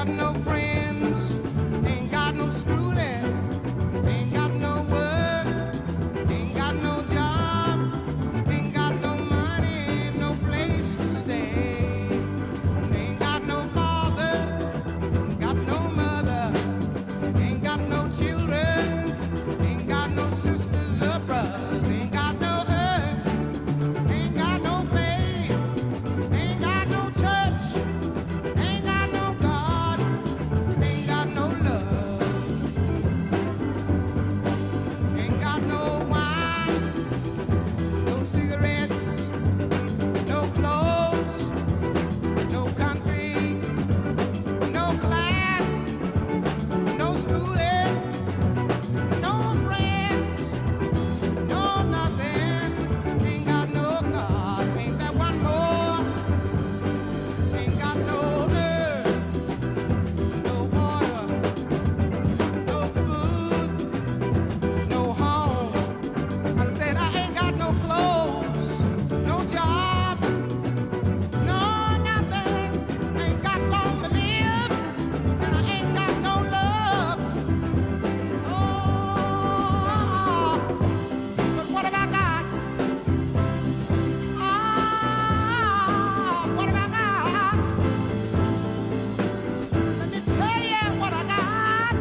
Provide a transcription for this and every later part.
got no friends, ain't got no schooling, ain't got no work, ain't got no job, ain't got no money, no place to stay. Ain't got no father, ain't got no mother, ain't got no children, ain't got no sisters or brothers, ain't got no earth, ain't got no faith, ain't got no church, ain't got no God, ain't got no love, ain't got no wine, no cigarettes, no clothes, no country, no class, no schooling, no friends, no nothing. Ain't got no God, ain't that one more? Ain't got no earth, no water, no food, no home. I said I ain't got no clothes, no job, no nothing. Ain't got long to live, and I ain't got no love. Oh, but what have I got? What have I got? Let me tell you what I got.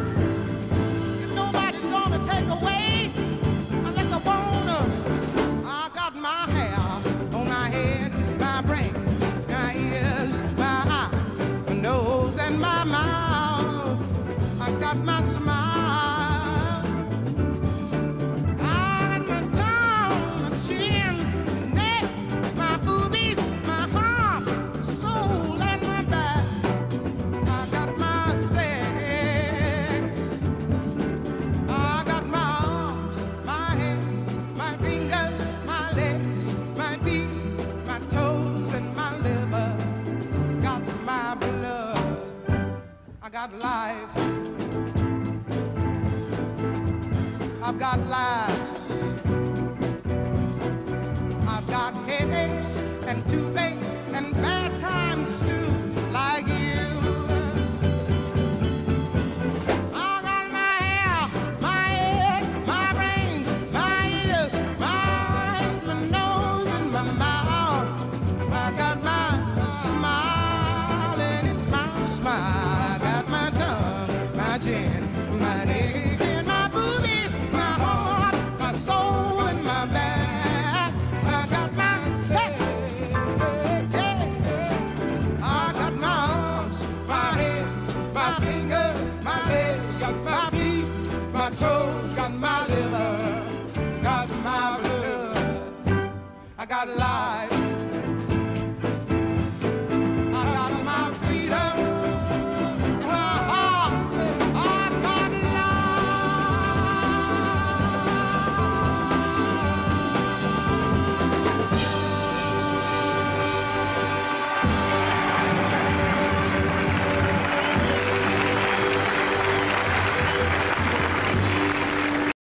If nobody's gonna take away unless I wanna. I got my hair on my head, my brains, my ears, my eyes, my nose, and my mouth. I got my smile. I got my tongue, my chin, my neck, my boobies, my heart, my soul, and my back. I got my sex. I got my arms, my hands, my fingers, my legs, my feet, my toes, and my liver. Got my blood. I got life. I've got lives. I've got headaches and toothaches and bad times too, like you. I got my hair, my head, my brains, my ears, my eyes, my nose, and my mouth. I got my smile, and it's my smile. I got my tongue, my chin, my neck, and my boobies, my heart, my soul, and my back. I got my sex. Yeah. I got my arms, my hands, my fingers, my legs, my feet, my toes, got my liver, got my blood. I got life.